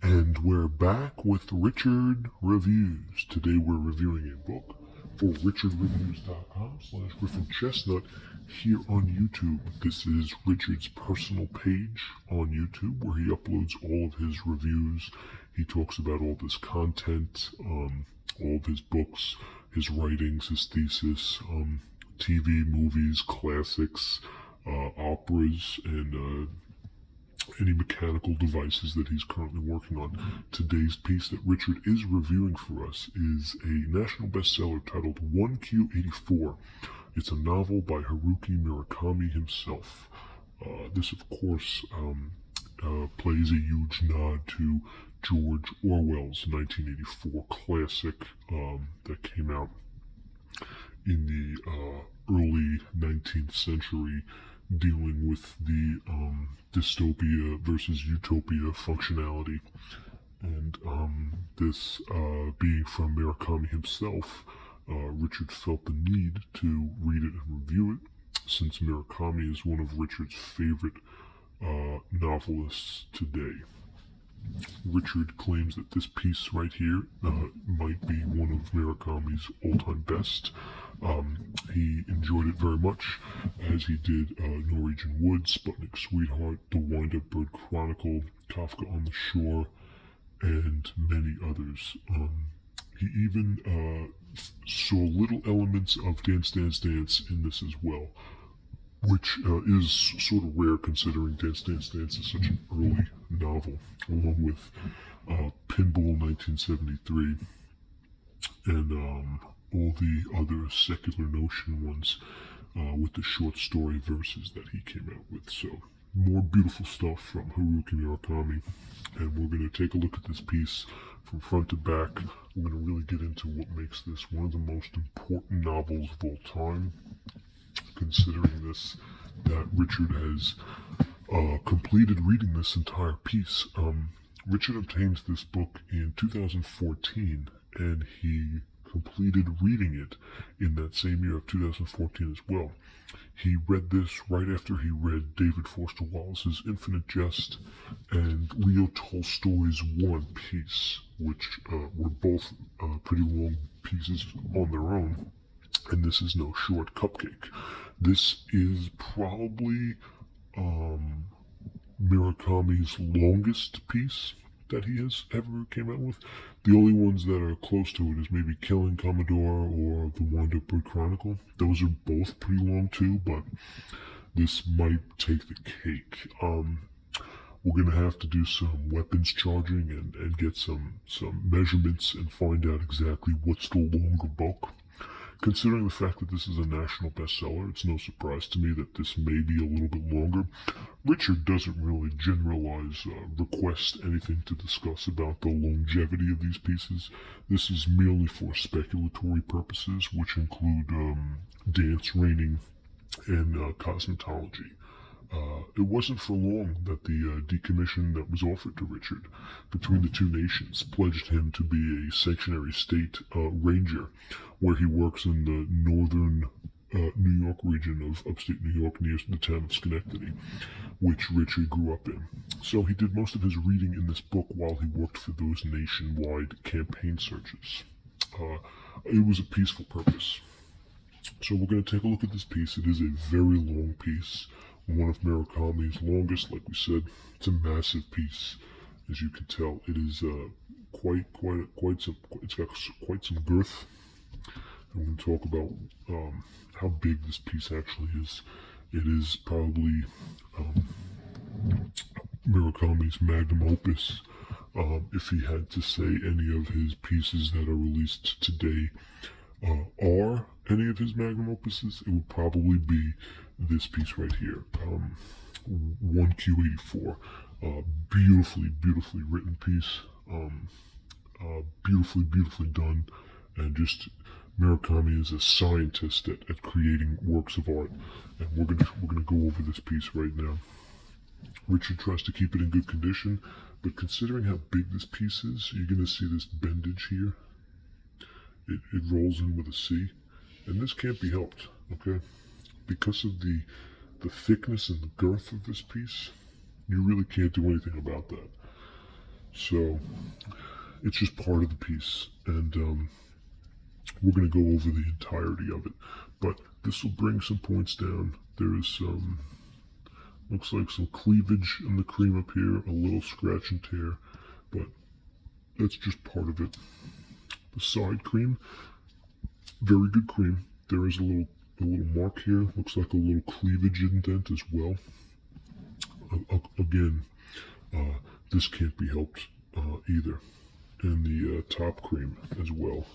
And we're back with Richard Reviews. Today we're reviewing a book for richardreviews.com/GriffinChestnut here on YouTube. This is Richard's personal page on YouTube where he uploads all of his reviews. He talks about all of his content, all of his books, his writings, his thesis, TV, movies, classics, operas, and any mechanical devices that he's currently working on. Today's piece that Richard is reviewing for us is a national bestseller titled 1Q84. It's a novel by Haruki Murakami himself. This, of course, plays a huge nod to George Orwell's 1984 classic that came out in the early 19th century, dealing with the dystopia versus utopia functionality. And this being from Murakami himself, Richard felt the need to read it and review it, since Murakami is one of Richard's favorite novelists today. Richard claims that this piece right here might be one of Murakami's all-time best. He enjoyed it very much, as he did Norwegian Wood, Sputnik Sweetheart, The Wind-Up Bird Chronicle, Kafka on the Shore, and many others. He even saw little elements of Dance Dance Dance in this as well, which is sort of rare considering Dance Dance Dance is such an early novel, along with Pinball 1973 and all the other secular notion ones with the short story verses that he came out with. So more beautiful stuff from Haruki Murakami, and we're going to take a look at this piece from front to back. We're going to really get into what makes this one of the most important novels of all time, considering this, that Richard has completed reading this entire piece. Richard obtained this book in 2014, and he completed reading it in that same year of 2014 as well. He read this right after he read David Foster Wallace's Infinite Jest and Leo Tolstoy's War and Peace, which were both pretty long pieces on their own. And this is no short cupcake. This is probably Murakami's longest piece that he has ever came out with. The only ones that are close to it is maybe Killing Commodore or The Wind-Up Bird Chronicle. Those are both pretty long too, but this might take the cake. We're going to have to do some weapons charging and get some measurements and find out exactly what's the longer book. Considering the fact that this is a national bestseller, it's no surprise to me that this may be a little bit longer. Richard doesn't really generalize, request anything to discuss about the longevity of these pieces. This is merely for speculatory purposes, which include dance, reigning, and cosmetology. It wasn't for long that the decommission that was offered to Richard between the two nations pledged him to be a sanctuary state ranger, where he works in the northern New York region of upstate New York near the town of Schenectady, which Richard grew up in. So he did most of his reading in this book while he worked for those nationwide campaign searches. It was a peaceful purpose. So we're going to take a look at this piece. It is a very long piece, one of Murakami's longest. Like we said, it's a massive piece, as you can tell. It is it's got quite some girth. And we're going to talk about how big this piece actually is. It is probably Murakami's magnum opus. If he had to say any of his pieces that are released today are any of his magnum opuses, it would probably be this piece right here, 1Q84. Beautifully written piece, beautifully done, and just Murakami is a scientist at creating works of art, and we're gonna go over this piece right now. Richard tries to keep it in good condition, but considering how big this piece is, you're gonna see this bendage here. It rolls in with a C, and this can't be helped, okay? Because of the thickness and the girth of this piece, you really can't do anything about that. So it's just part of the piece, and we're going to go over the entirety of it. But this will bring some points down. There is some, looks like some cleavage in the cream up here, a little scratch and tear, but that's just part of it. The side cream, very good cream. There is a little mark here. Looks like a little cleavage indent as well. Again, this can't be helped either. And the top cream as well.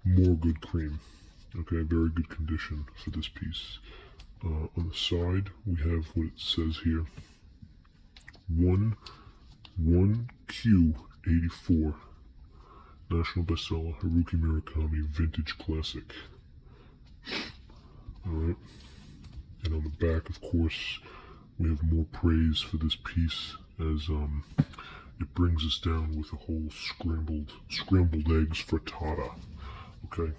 More good cream. Okay, very good condition for this piece. On the side, we have what it says here. 1Q84. National bestseller, Haruki Murakami, vintage classic. Alright. And on the back, of course, we have more praise for this piece as it brings us down with a whole scrambled eggs frittata. Okay.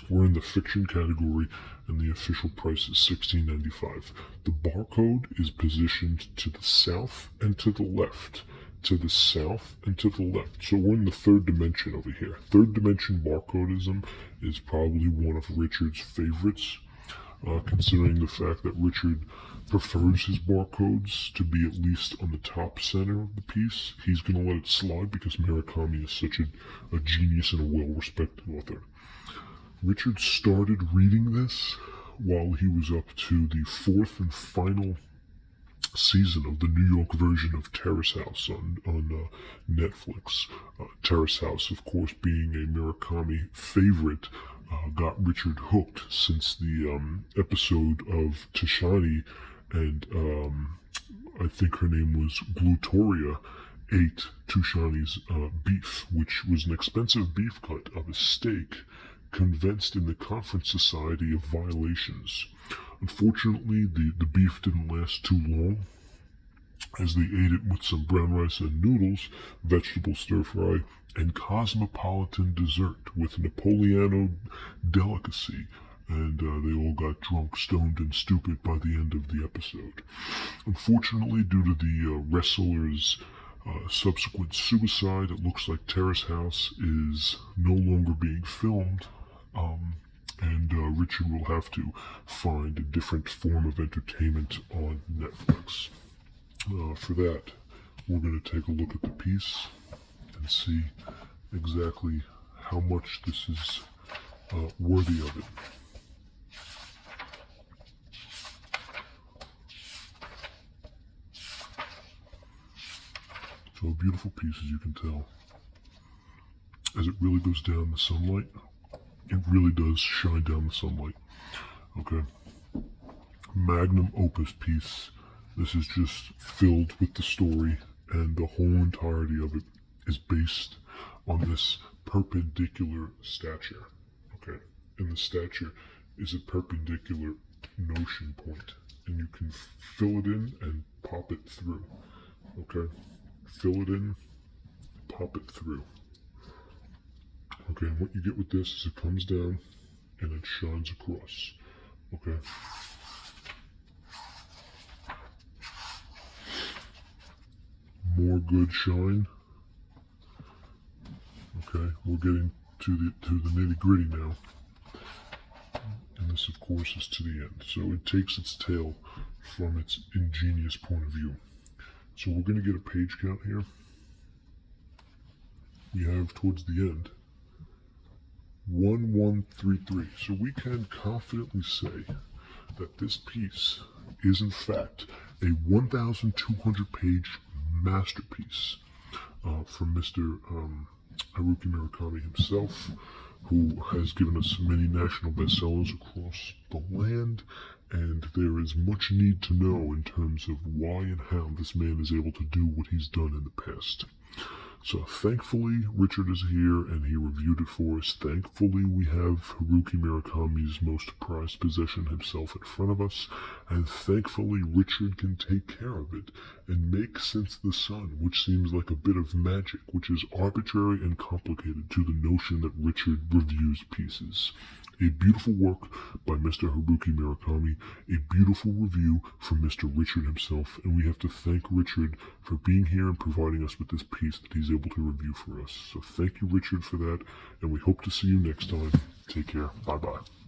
We're in the fiction category and the official price is $16.95. The barcode is positioned to the south and to the left. To the south and to the left. So we're in the third dimension over here. Third dimension barcodism is probably one of Richard's favorites, considering the fact that Richard prefers his barcodes to be at least on the top center of the piece. He's going to let it slide because Murakami is such a genius and a well-respected author. Richard started reading this while he was up to the fourth and final season of the New York version of Terrace House on Netflix. Terrace House, of course, being a Murakami favorite, got Richard hooked since the episode of Tashani and I think her name was Glutoria ate Tushani's beef, which was an expensive beef cut of a steak convinced in the Conference Society of Violations. Unfortunately, the beef didn't last too long, as they ate it with some brown rice and noodles, vegetable stir-fry, and cosmopolitan dessert with Napoleano delicacy, and they all got drunk, stoned, and stupid by the end of the episode. Unfortunately, due to the wrestler's subsequent suicide, it looks like Terrace House is no longer being filmed, and Richard will have to find a different form of entertainment on Netflix. For that, we're going to take a look at the piece and see exactly how much this is worthy of it. So a beautiful piece, as you can tell. As it really goes down in the sunlight, it really does shine down the sunlight. Okay. Magnum opus piece. This is just filled with the story, and the whole entirety of it is based on this perpendicular stature. Okay. And the stature is a perpendicular notion point, and you can fill it in and pop it through. Okay. Fill it in, pop it through. Okay, and what you get with this is it comes down and it shines across. Okay. More good shine. Okay, we're getting to the nitty-gritty now. And this, of course, is to the end. So it takes its tail from its ingenious point of view. So we're going to get a page count here. We have towards the end 1133. So we can confidently say that this piece is in fact a 1,200 page masterpiece from Mr. Haruki Murakami himself, who has given us many national bestsellers across the land, and there is much need to know in terms of why and how this man is able to do what he's done in the past. So thankfully, Richard is here and he reviewed it for us. Thankfully, we have Haruki Murakami's most prized possession himself in front of us. And thankfully, Richard can take care of it and make Since the Sun, which seems like a bit of magic, which is arbitrary and complicated to the notion that Richard reviews pieces. A beautiful work by Mr. Haruki Murakami, a beautiful review from Mr. Richard himself, and we have to thank Richard for being here and providing us with this piece that he's able to review for us. So thank you, Richard, for that, and we hope to see you next time. Take care. Bye-bye.